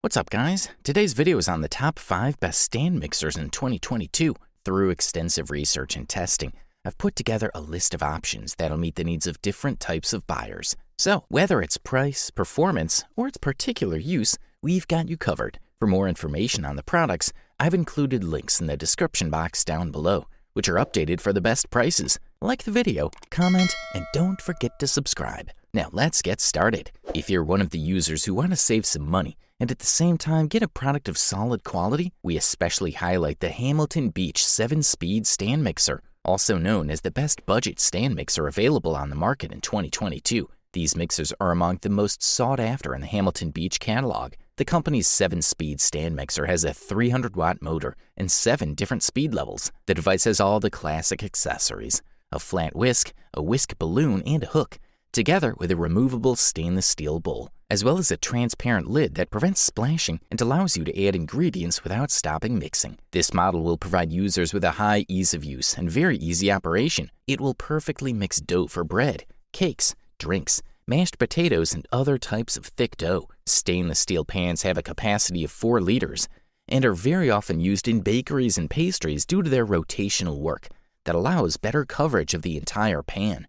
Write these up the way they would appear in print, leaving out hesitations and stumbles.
What's up, guys? Today's video is on the top 5 best stand mixers in 2022. Through extensive research and testing, I've put together a list of options that'll meet the needs of different types of buyers. So, whether it's price, performance, or its particular use, we've got you covered. For more information on the products, I've included links in the description box down below, which are updated for the best prices. Like the video, comment, and don't forget to subscribe. Now let's get started. If you're one of the users who want to save some money and at the same time get a product of solid quality, we especially highlight the Hamilton Beach 7-Speed Stand Mixer, also known as the best budget stand mixer available on the market in 2022. These mixers are among the most sought after in the Hamilton Beach catalog. The company's 7-speed stand mixer has a 300-watt motor and 7 different speed levels. The device has all the classic accessories: a flat whisk, a whisk balloon, and a hook, together with a removable stainless steel bowl, as well as a transparent lid that prevents splashing and allows you to add ingredients without stopping mixing. This model will provide users with a high ease of use and very easy operation. It will perfectly mix dough for bread, cakes, drinks, mashed potatoes, and other types of thick dough. Stainless steel pans have a capacity of 4 liters and are very often used in bakeries and pastries due to their rotational work that allows better coverage of the entire pan.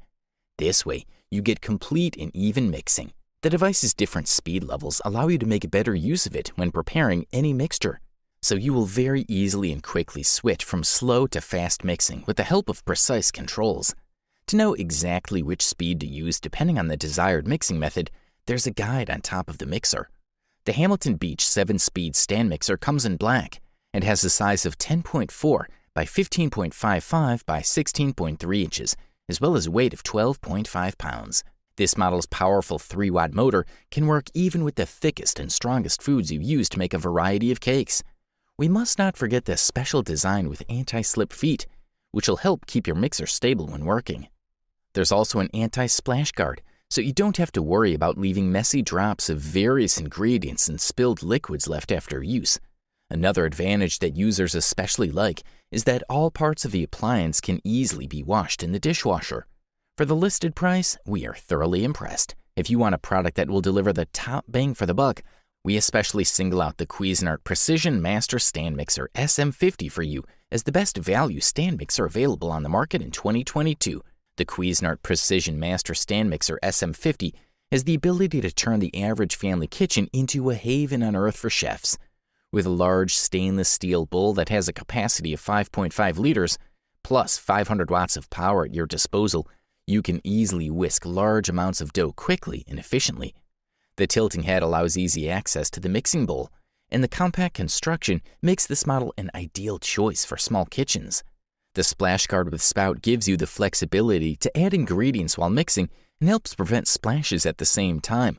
This way, you get complete and even mixing. The device's different speed levels allow you to make better use of it when preparing any mixture, so you will very easily and quickly switch from slow to fast mixing with the help of precise controls. To know exactly which speed to use depending on the desired mixing method, there's a guide on top of the mixer. The Hamilton Beach 7-Speed Stand Mixer comes in black and has a size of 10.4 by 15.55 by 16.3 inches, as well as a weight of 12.5 pounds. This model's powerful 3-watt motor can work even with the thickest and strongest foods you use to make a variety of cakes. We must not forget the special design with anti-slip feet, which will help keep your mixer stable when working. There's also an anti-splash guard, so you don't have to worry about leaving messy drops of various ingredients and spilled liquids left after use. Another advantage that users especially like is that all parts of the appliance can easily be washed in the dishwasher. For the listed price, we are thoroughly impressed. If you want a product that will deliver the top bang for the buck, we especially single out the Cuisinart Precision Master Stand Mixer SM50 for you as the best value stand mixer available on the market in 2022. The Cuisinart Precision Master Stand Mixer SM50 has the ability to turn the average family kitchen into a haven on earth for chefs. With a large stainless steel bowl that has a capacity of 5.5 liters, plus 500 watts of power at your disposal, you can easily whisk large amounts of dough quickly and efficiently. The tilting head allows easy access to the mixing bowl, and the compact construction makes this model an ideal choice for small kitchens. The splash guard with spout gives you the flexibility to add ingredients while mixing and helps prevent splashes at the same time.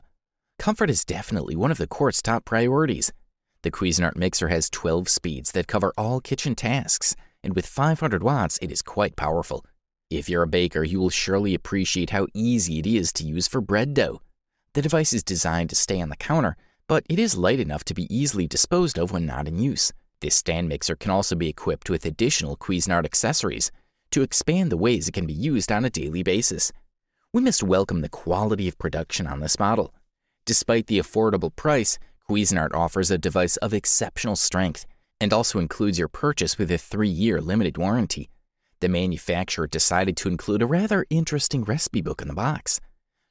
Comfort is definitely one of the court's top priorities. The Cuisinart mixer has 12 speeds that cover all kitchen tasks, and with 500 watts, it is quite powerful. If you're a baker, you will surely appreciate how easy it is to use for bread dough. The device is designed to stay on the counter, but it is light enough to be easily disposed of when not in use. This stand mixer can also be equipped with additional Cuisinart accessories to expand the ways it can be used on a daily basis. We must welcome the quality of production on this model. Despite the affordable price, Cuisinart offers a device of exceptional strength and also includes your purchase with a 3-year limited warranty. The manufacturer decided to include a rather interesting recipe book in the box.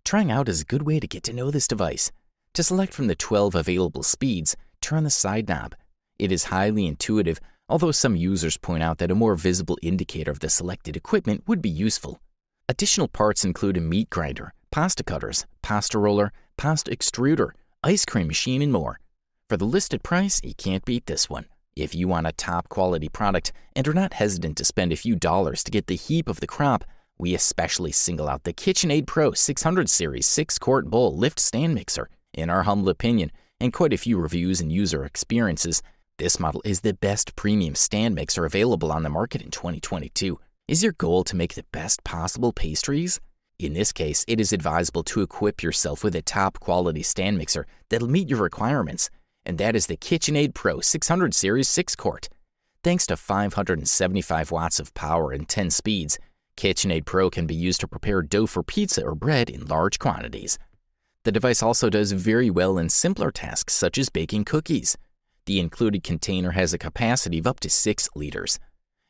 Trying out is a good way to get to know this device. To select from the 12 available speeds, turn the side knob. It is highly intuitive, although some users point out that a more visible indicator of the selected equipment would be useful. Additional parts include a meat grinder, pasta cutters, pasta roller, pasta extruder, ice cream machine, and more. For the listed price, you can't beat this one. If you want a top quality product and are not hesitant to spend a few dollars to get the heap of the crop, we especially single out the KitchenAid Pro 600 Series 6-quart bowl lift stand mixer. In our humble opinion, and quite a few reviews and user experiences, this model is the best premium stand mixer available on the market in 2022. Is your goal to make the best possible pastries? In this case, it is advisable to equip yourself with a top quality stand mixer that'll meet your requirements, and that is the KitchenAid Pro 600 Series 6-quart. Thanks to 575 watts of power and 10 speeds, KitchenAid Pro can be used to prepare dough for pizza or bread in large quantities. The device also does very well in simpler tasks such as baking cookies. The included container has a capacity of up to 6 liters.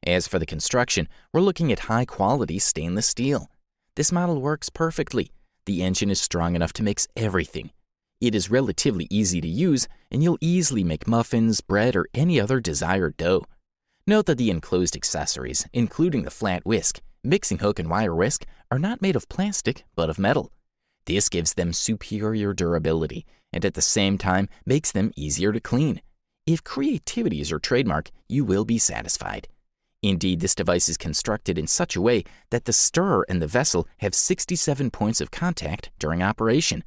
As for the construction, we're looking at high-quality stainless steel. This model works perfectly. The engine is strong enough to mix everything. It is relatively easy to use, and you'll easily make muffins, bread, or any other desired dough. Note that the enclosed accessories, including the flat whisk, mixing hook, and wire whisk, are not made of plastic, but of metal. This gives them superior durability, and at the same time makes them easier to clean. If creativity is your trademark, you will be satisfied. Indeed, this device is constructed in such a way that the stirrer and the vessel have 67 points of contact during operation.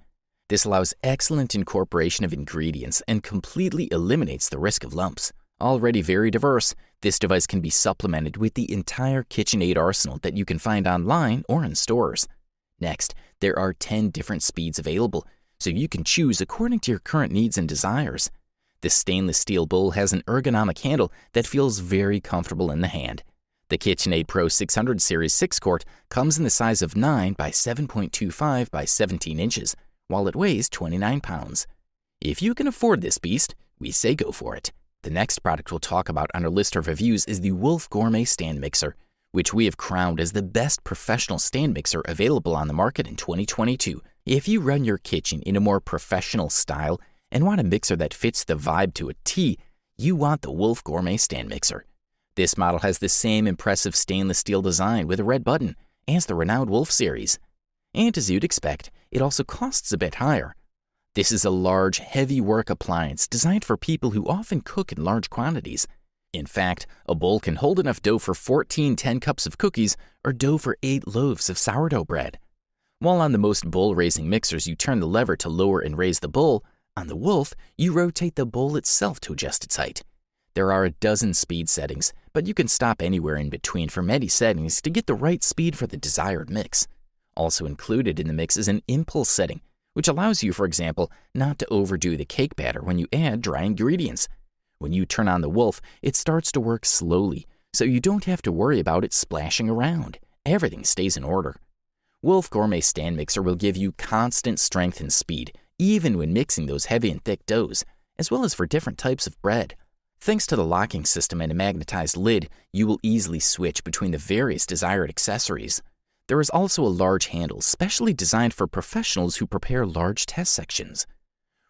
This allows excellent incorporation of ingredients and completely eliminates the risk of lumps. Already very diverse, this device can be supplemented with the entire KitchenAid arsenal that you can find online or in stores. Next, there are 10 different speeds available, so you can choose according to your current needs and desires. The stainless steel bowl has an ergonomic handle that feels very comfortable in the hand. The KitchenAid Pro 600 Series 6-quart comes in the size of 9 by 7.25 by 17 inches, while it weighs 29 pounds. If you can afford this beast, we say go for it. The next product we'll talk about on our list of reviews is the Wolf Gourmet Stand Mixer, which we have crowned as the best professional stand mixer available on the market in 2022. If you run your kitchen in a more professional style and want a mixer that fits the vibe to a T, you want the Wolf Gourmet Stand Mixer. This model has the same impressive stainless steel design with a red button as the renowned Wolf series. And as you'd expect, it also costs a bit higher. This is a large, heavy work appliance designed for people who often cook in large quantities. In fact, a bowl can hold enough dough for 14 10 cups of cookies or dough for 8 loaves of sourdough bread. While on the most bowl-raising mixers you turn the lever to lower and raise the bowl, on the Wolf you rotate the bowl itself to adjust its height. There are a dozen speed settings, but you can stop anywhere in between for many settings to get the right speed for the desired mix. Also included in the mix is an impulse setting, which allows you, for example, not to overdo the cake batter when you add dry ingredients. When you turn on the Wolf, it starts to work slowly, so you don't have to worry about it splashing around. Everything stays in order. Wolf Gourmet Stand Mixer will give you constant strength and speed, even when mixing those heavy and thick doughs, as well as for different types of bread. Thanks to the locking system and a magnetized lid, you will easily switch between the various desired accessories. There is also a large handle specially designed for professionals who prepare large test sections.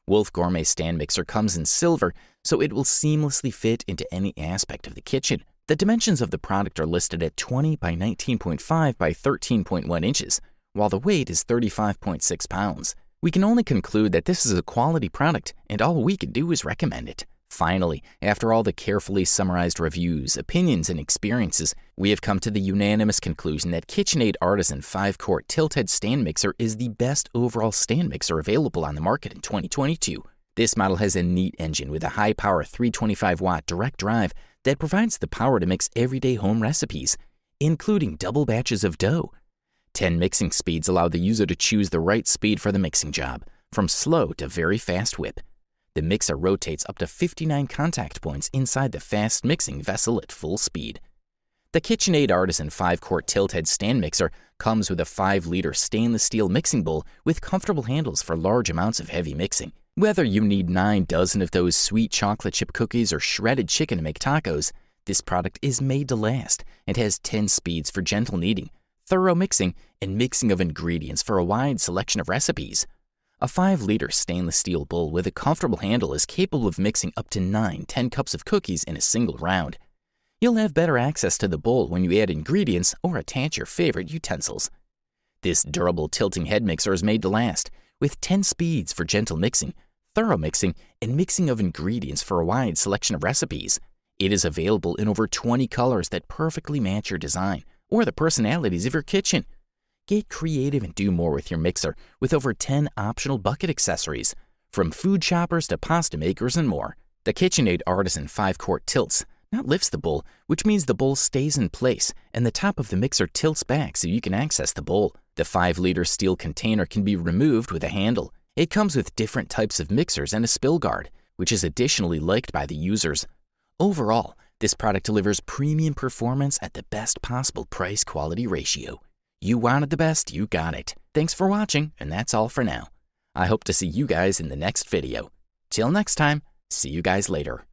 Wolf Gourmet Stand Mixer comes in silver, so it will seamlessly fit into any aspect of the kitchen. The dimensions of the product are listed at 20 by 19.5 by 13.1 inches, while the weight is 35.6 pounds. We can only conclude that this is a quality product, and all we can do is recommend it. Finally, after all the carefully summarized reviews, opinions, and experiences, we have come to the unanimous conclusion that KitchenAid Artisan 5-quart tilt-head stand mixer is the best overall stand mixer available on the market in 2022. This model has a neat engine with a high-power 325-watt direct drive that provides the power to mix everyday home recipes, including double batches of dough. 10 mixing speeds allow the user to choose the right speed for the mixing job, from slow to very fast whip. The mixer rotates up to 59 contact points inside the fast mixing vessel at full speed. The KitchenAid Artisan 5-quart tilt-head stand mixer comes with a 5-liter stainless steel mixing bowl with comfortable handles for large amounts of heavy mixing. Whether you need 9 dozen of those sweet chocolate chip cookies or shredded chicken to make tacos, this product is made to last and has 10 speeds for gentle kneading, thorough mixing, and mixing of ingredients for a wide selection of recipes. A 5-liter stainless steel bowl with a comfortable handle is capable of mixing up to 9 10 cups of cookies in a single round. You'll have better access to the bowl when you add ingredients or attach your favorite utensils. This durable tilting head mixer is made to last, with 10 speeds for gentle mixing, thorough mixing, and mixing of ingredients for a wide selection of recipes. It is available in over 20 colors that perfectly match your design or the personalities of your kitchen. Get creative and do more with your mixer with over 10 optional bucket accessories, from food choppers to pasta makers and more. The KitchenAid Artisan 5-quart tilts, not lifts the bowl, which means the bowl stays in place and the top of the mixer tilts back so you can access the bowl. The 5-liter steel container can be removed with a handle. It comes with different types of mixers and a spill guard, which is additionally liked by the users. Overall, this product delivers premium performance at the best possible price-quality ratio. You wanted the best, you got it. Thanks for watching, and that's all for now. I hope to see you guys in the next video. Till next time, see you guys later.